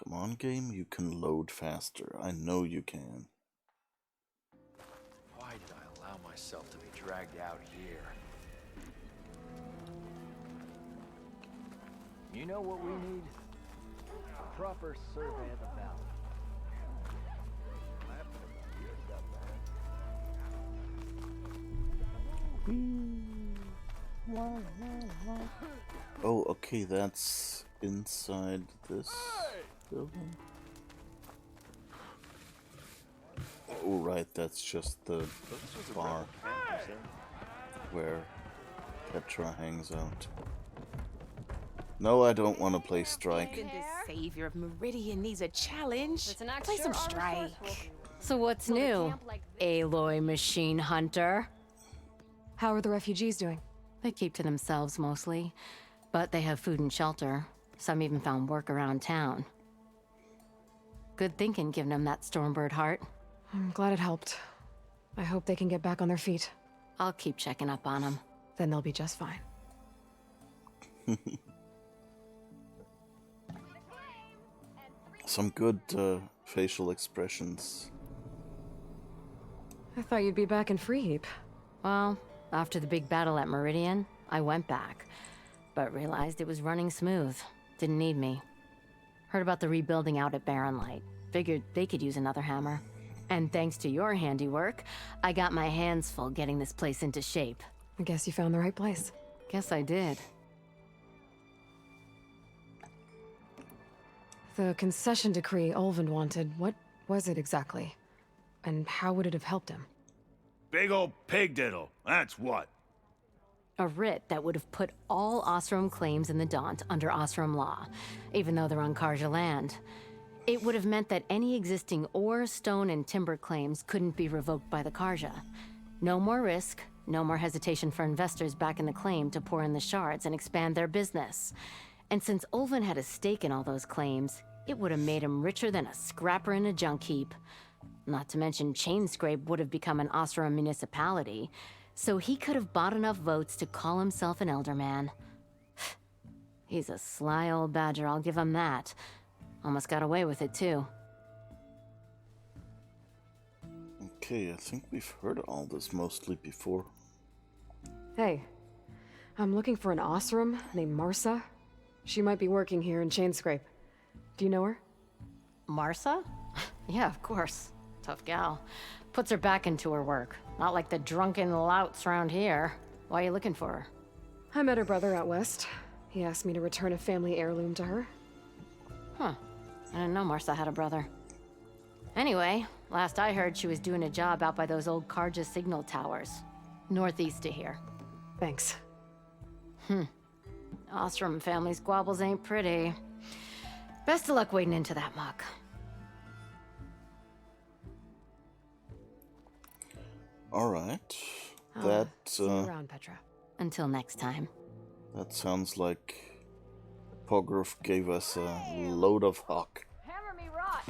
[SPEAKER 1] Come on, game, you can load faster. I know you can.
[SPEAKER 6] Why did I allow myself to be dragged out here? You know what we need? A proper survey of the valley.
[SPEAKER 1] Oh, okay, that's inside this building. Oh, right, that's just the bar where Petra hangs out. No, I don't want to play Strike.
[SPEAKER 14] The savior of Meridian needs a challenge. Play some Strike.
[SPEAKER 8] So what's new, Aloy machine hunter?
[SPEAKER 3] How are the refugees doing?
[SPEAKER 8] They keep to themselves mostly, but they have food and shelter. Some even found work around town. Good thinking, giving them that Stormbird heart.
[SPEAKER 3] I'm glad it helped. I hope they can get back on their feet.
[SPEAKER 8] I'll keep checking up on them.
[SPEAKER 3] Then they'll be just fine.
[SPEAKER 1] Some good facial expressions.
[SPEAKER 3] I thought you'd be back in Freeheap.
[SPEAKER 8] Well, after the big battle at Meridian, I went back, but realized it was running smooth. Didn't need me. Heard about the rebuilding out at Barren Light. Figured they could use another hammer. And thanks to your handiwork, I got my hands full getting this place into shape.
[SPEAKER 3] I guess you found the right place.
[SPEAKER 8] Guess I did.
[SPEAKER 3] The concession decree Ulvund wanted, what was it exactly? And how would it have helped him?
[SPEAKER 7] Big old pig diddle, that's what.
[SPEAKER 8] A writ that would have put all Osram claims in the Daunt under Osram law, even though they're on Karja land. It would have meant that any existing ore, stone, and timber claims couldn't be revoked by the Karja. No more risk, no more hesitation for investors backing the claim to pour in the shards and expand their business. And since Ulvund had a stake in all those claims, it would have made him richer than a scrapper in a junk heap. Not to mention Chainscrape would have become an Osram municipality, so he could have bought enough votes to call himself an Elderman. He's a sly old badger, I'll give him that. Almost got away with it, too.
[SPEAKER 1] Okay, I think we've heard all this mostly before.
[SPEAKER 3] Hey, I'm looking for an Osram named Marsa. She might be working here in Chainscrape. Do you know her?
[SPEAKER 8] Marsa? Yeah, of course. Tough gal. Puts her back into her work. Not like the drunken louts around here. Why are you looking for her?
[SPEAKER 3] I met her brother out west. He asked me to return a family heirloom to her.
[SPEAKER 8] Huh. I didn't know Marsa had a brother. Anyway, last I heard she was doing a job out by those old Karja signal towers. Northeast of here.
[SPEAKER 3] Thanks.
[SPEAKER 8] Ostrom family squabbles ain't pretty. Best of luck wading into that muck.
[SPEAKER 1] Alright.
[SPEAKER 3] See you around, Petra.
[SPEAKER 8] Until next time.
[SPEAKER 1] That sounds like Pogrove gave us a load of hock.
[SPEAKER 5] Hammer me rot.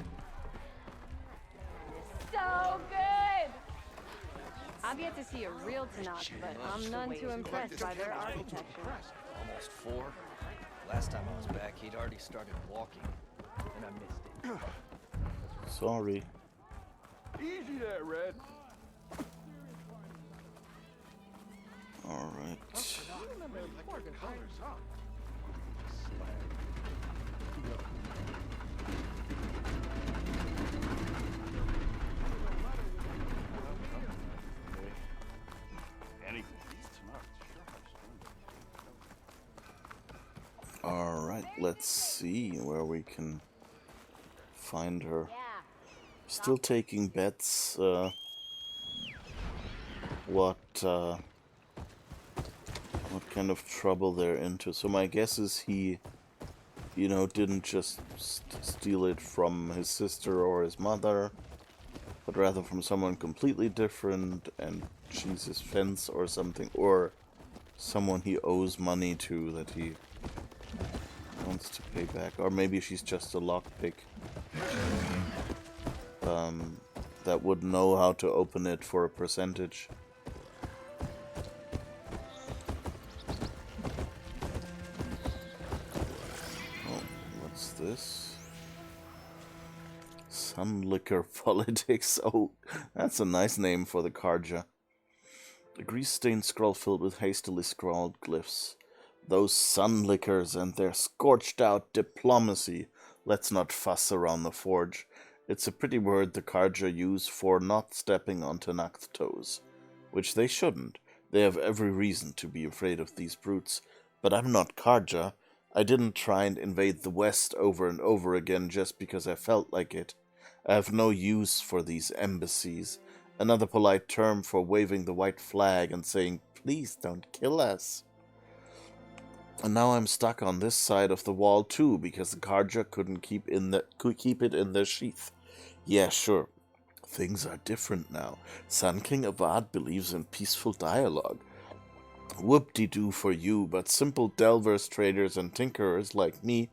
[SPEAKER 5] So good.
[SPEAKER 15] I've yet to see a real Tanakh, but I'm none too impressed by their architecture.
[SPEAKER 6] Almost 4. Last time I was back, he'd already started walking, and I missed it.
[SPEAKER 1] Sorry.
[SPEAKER 7] Easy there, Red.
[SPEAKER 1] All right. All right, let's see where we can find her. Still taking bets. What kind of trouble they're into? So my guess is he, you know, didn't just steal it from his sister or his mother, but rather from someone completely different, and she's his fence or something, or someone he owes money to that he wants to pay back, or maybe she's just a lockpick that would know how to open it for a percentage. Oh, what's this? Sun liquor politics. Oh, that's a nice name for the Karja. A grease-stained scroll filled with hastily scrawled glyphs. Those sun lickers and their scorched-out diplomacy. Let's not fuss around the forge. It's a pretty word the Karja use for not stepping on Tanak's toes. Which they shouldn't. They have every reason to be afraid of these brutes. But I'm not Karja. I didn't try and invade the West over and over again just because I felt like it. I have no use for these embassies. Another polite term for waving the white flag and saying, "Please don't kill us." And now I'm stuck on this side of the wall too, because the Karja couldn't keep it in their sheath. Yeah, sure. Things are different now. Sun King Avad believes in peaceful dialogue. Whoop-de-doo for you, but simple delvers, traders, and tinkerers like me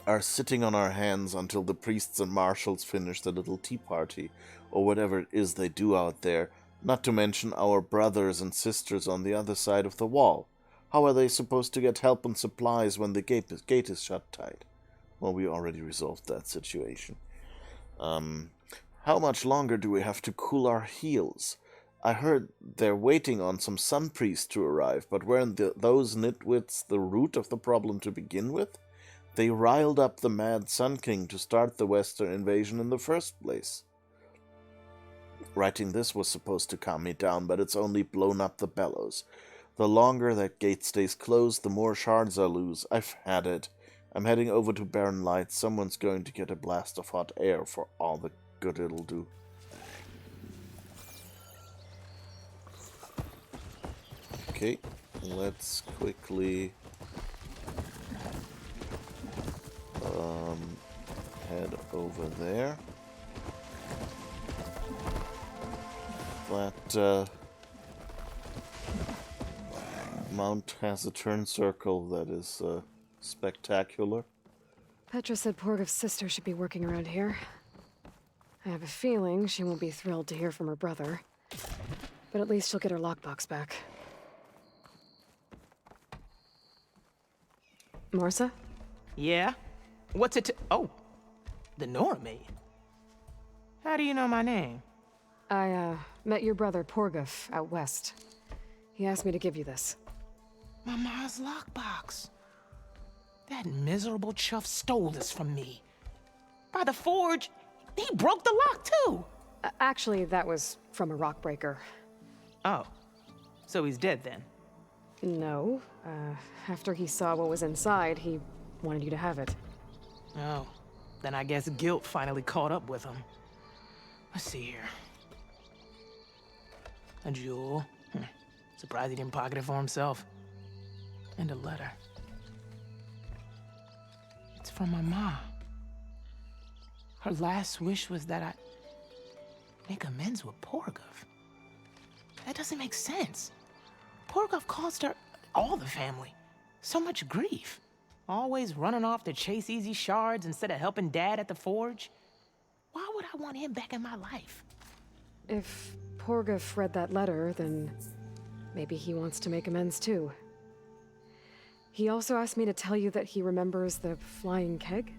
[SPEAKER 1] are sitting on our hands until the priests and marshals finish the little tea party, or whatever it is they do out there, not to mention our brothers and sisters on the other side of the wall. How are they supposed to get help and supplies when the gate is shut tight? Well, we already resolved that situation. How much longer do we have to cool our heels? I heard they're waiting on some sun priests to arrive, but weren't those nitwits the root of the problem to begin with? They riled up the mad Sun King to start the Western invasion in the first place. Writing this was supposed to calm me down, but it's only blown up the bellows. The longer that gate stays closed, the more shards I lose. I've had it. I'm heading over to Barren Lights. Someone's going to get a blast of hot air for all the good it'll do. Okay, let's quickly head over there. That mount has a turn circle that is spectacular.
[SPEAKER 3] Petra said Porgov's sister should be working around here. I have a feeling she won't be thrilled to hear from her brother. But at least she'll get her lockbox back. Marsa?
[SPEAKER 14] Yeah? What's it to— Oh, the Nora maid. How do you know my name?
[SPEAKER 3] I, met your brother Porgov out west. He asked me to give you this.
[SPEAKER 14] My ma's lockbox. That miserable chuff stole this from me. By the forge, he broke the lock too.
[SPEAKER 3] Actually, that was from a rock breaker.
[SPEAKER 14] Oh, so he's dead then?
[SPEAKER 3] No. After he saw what was inside, he wanted you to have it.
[SPEAKER 14] Oh, then I guess guilt finally caught up with him. Let's see here. A jewel. Surprised he didn't pocket it for himself. And a letter. It's from my mom. Her last wish was that I make amends with Porgov. That doesn't make sense. Porgov caused her, all the family, so much grief. Always running off to chase easy shards instead of helping Dad at the forge. Why would I want him back in my life?
[SPEAKER 3] If Porgov read that letter, then maybe he wants to make amends too. He also asked me to tell you that he remembers the flying keg.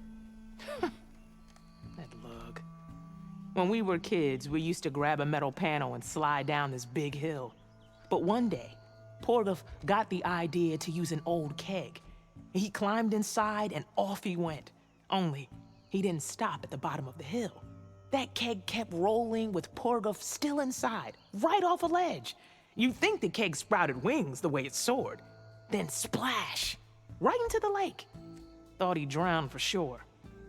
[SPEAKER 14] That lug. When we were kids, we used to grab a metal panel and slide down this big hill. But one day, Porgov got the idea to use an old keg. He climbed inside and off he went. Only, he didn't stop at the bottom of the hill. That keg kept rolling with Porgov still inside, right off a ledge. You'd think the keg sprouted wings the way it soared. Then splash, right into the lake. Thought he drowned for sure.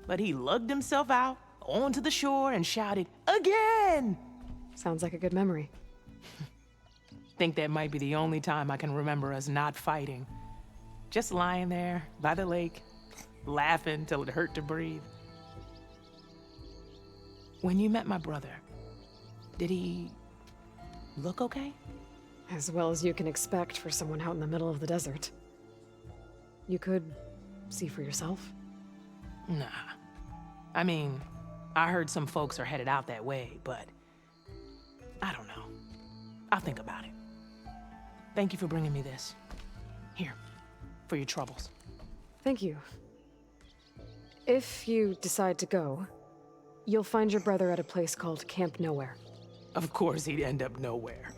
[SPEAKER 14] But he lugged himself out onto the shore and shouted, "Again!"
[SPEAKER 3] Sounds like a good memory.
[SPEAKER 14] Think that might be the only time I can remember us not fighting. Just lying there by the lake, laughing till it hurt to breathe. When you met my brother, did he look okay?
[SPEAKER 3] As well as you can expect for someone out in the middle of the desert. You could see for yourself.
[SPEAKER 14] Nah. I mean, I heard some folks are headed out that way, but I don't know. I'll think about it. Thank you for bringing me this. Here, for your troubles.
[SPEAKER 3] Thank you. If you decide to go, you'll find your brother at a place called Camp Nowhere.
[SPEAKER 14] Of course he'd end up nowhere.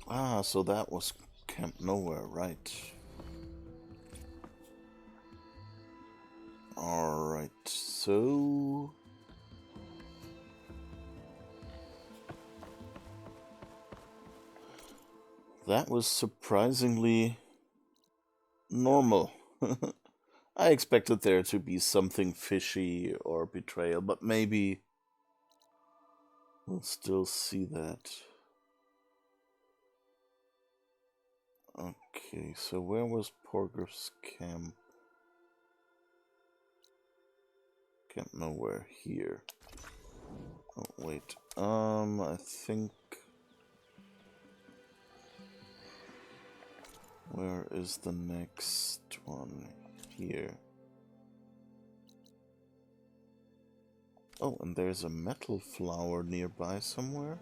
[SPEAKER 1] Ah, so that was Camp Nowhere, right. Alright, so... that was surprisingly normal. I expected there to be something fishy or betrayal, but maybe we'll still see that. Okay, so where was Porger's camp? Can't nowhere here. Oh wait, I think... where is the next one? Here. Oh, and there's a metal flower nearby somewhere.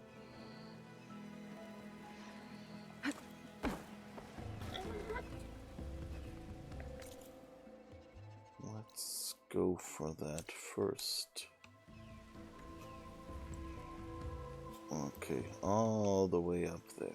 [SPEAKER 1] Let's go for that first. Okay, all the way up there.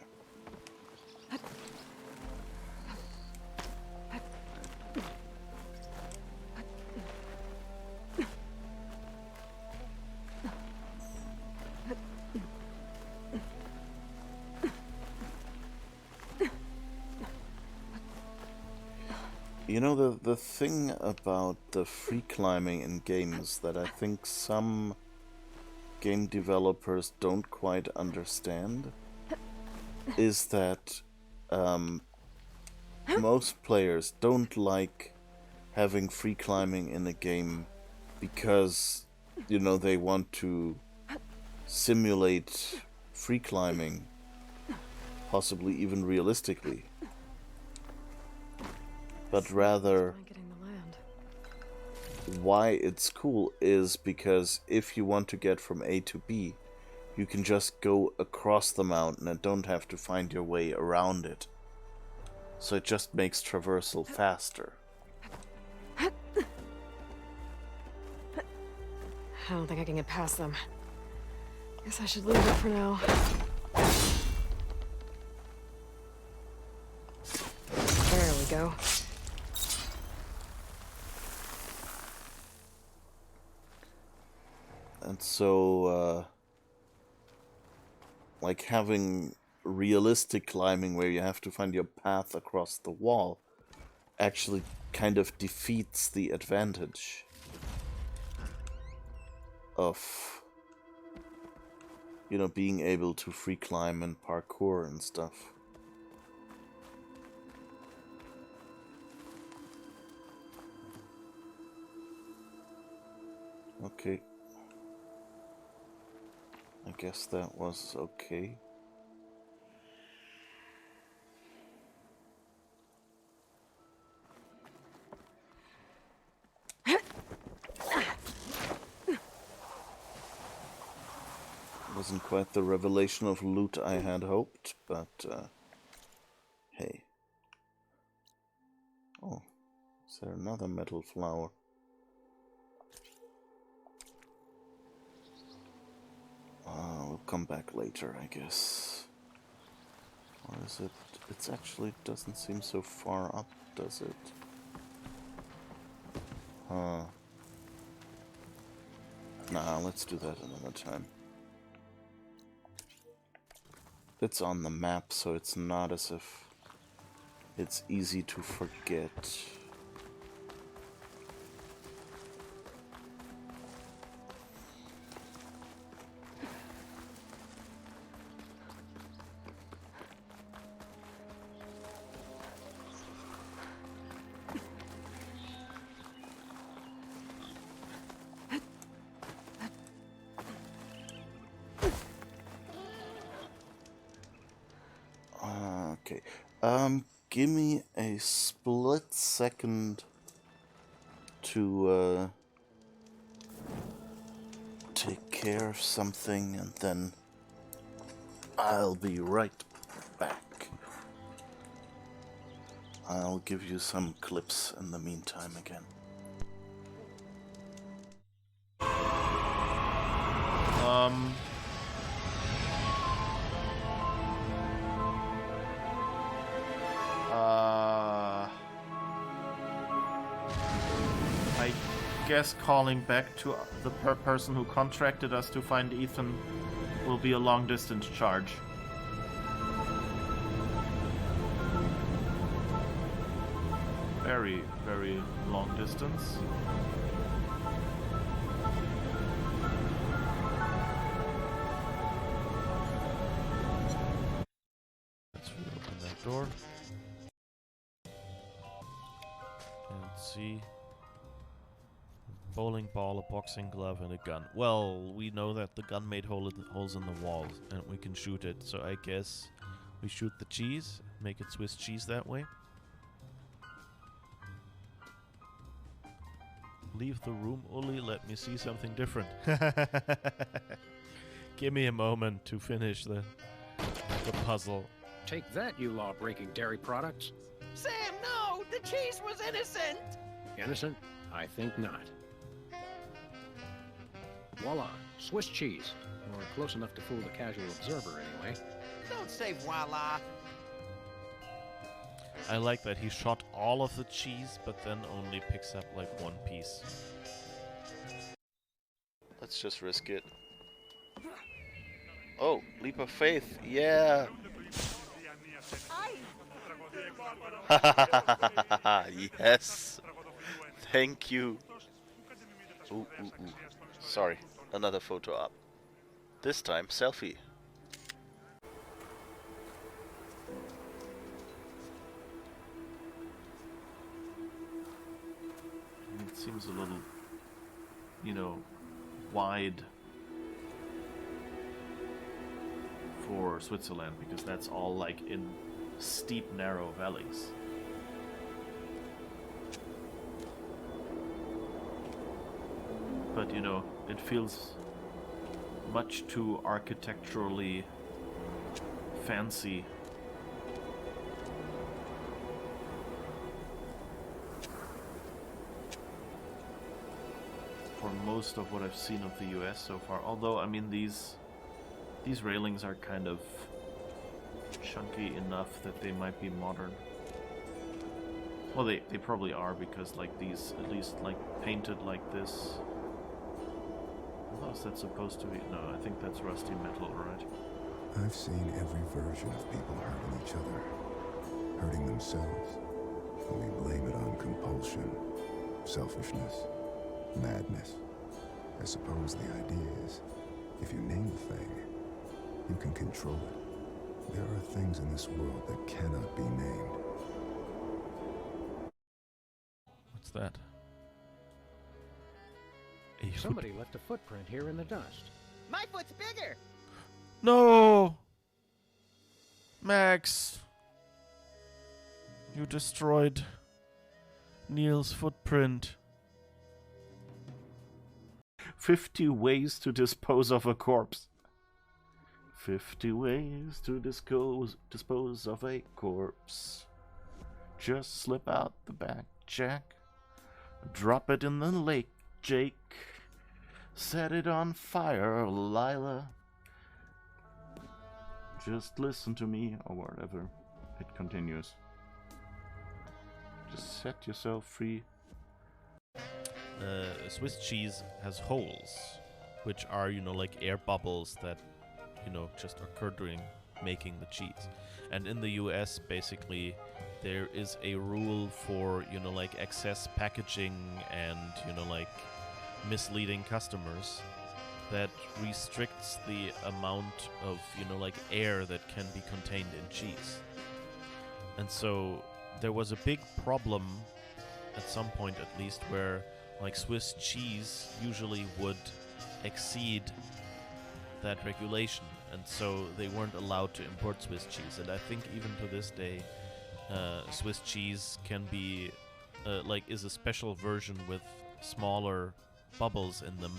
[SPEAKER 1] You know, the thing about the free climbing in games that I think some game developers don't quite understand is that most players don't like having free climbing in a game because, you know, they want to simulate free climbing, possibly even realistically. But rather, why it's cool is because if you want to get from A to B, you can just go across the mountain and don't have to find your way around it. So it just makes traversal faster.
[SPEAKER 3] I don't think I can get past them. Guess I should leave it for now. There we go.
[SPEAKER 1] And so, like having realistic climbing where you have to find your path across the wall actually kind of defeats the advantage of, you know, being able to free climb and parkour and stuff. Okay. I guess that was okay. Wasn't quite the revelation of loot I had hoped, but hey. Oh, is there another metal flower? come back later, I guess. Or is it? It actually doesn't seem so far up, does it? Huh. Nah, let's do that another time. It's on the map, so it's not as if it's easy to forget. Okay. Give me a split second to take care of something, and then I'll be right back. I'll give you some clips in the meantime again.
[SPEAKER 16] I guess calling back to the person who contracted us to find Ethan will be a long-distance charge. Very, very long distance. Let's reopen that door. Let's see. Bowling ball, a boxing glove, and a gun. Well, we know that the gun made holes in the walls, and we can shoot it. So I guess we shoot the cheese, make it Swiss cheese that way. Leave the room, Uli. Let me see something different. Give me a moment to finish the puzzle.
[SPEAKER 17] Take that, you law-breaking dairy products.
[SPEAKER 6] Sam, no! The cheese was innocent!
[SPEAKER 17] Innocent? I think not. Voila, Swiss cheese. Or close enough to fool the casual observer, anyway.
[SPEAKER 6] Don't say voila.
[SPEAKER 16] I like that he shot all of the cheese, but then only picks up like one piece.
[SPEAKER 1] Let's just risk it. Oh, leap of faith, yeah! Yes! Thank you! Ooh. Sorry, another photo up. This time, selfie.
[SPEAKER 16] It seems a little, wide for Switzerland, because that's all like in steep, narrow valleys. But, it feels much too architecturally fancy. For most of what I've seen of the US so far. Although, I mean, these railings are kind of chunky enough that they might be modern. Well, they probably are, because like these, at least like painted like this. How is that supposed to be? No, I think that's rusty metal, right?
[SPEAKER 18] I've seen every version of people hurting each other, hurting themselves, and we blame it on compulsion, selfishness, madness. I suppose the idea is, if you name the thing, you can control it. There are things in this world that cannot be named.
[SPEAKER 16] What's that?
[SPEAKER 17] Somebody left a footprint here in the dust.
[SPEAKER 6] My foot's bigger!
[SPEAKER 16] No! Max! You destroyed Neil's footprint. 50 ways to dispose of a corpse. 50 ways to dispose of a corpse. Just slip out the back, Jack. Drop it in the lake, Jake. Set it on fire, Lila.
[SPEAKER 1] Just listen to me, or whatever. It continues. Just set yourself free.
[SPEAKER 19] Swiss cheese has holes, which are, you know, like air bubbles that, you know, just occur during making the cheese. And in the US, basically, there is a rule for, you know, like excess packaging and, you know, like misleading customers that restricts the amount of, you know, like air that can be contained in cheese. And so there was a big problem at some point, at least, where like Swiss cheese usually would exceed that regulation, and so they weren't allowed to import Swiss cheese. And I think even to this day, Swiss cheese can be is a special version with smaller bubbles in them.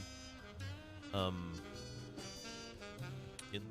[SPEAKER 19] In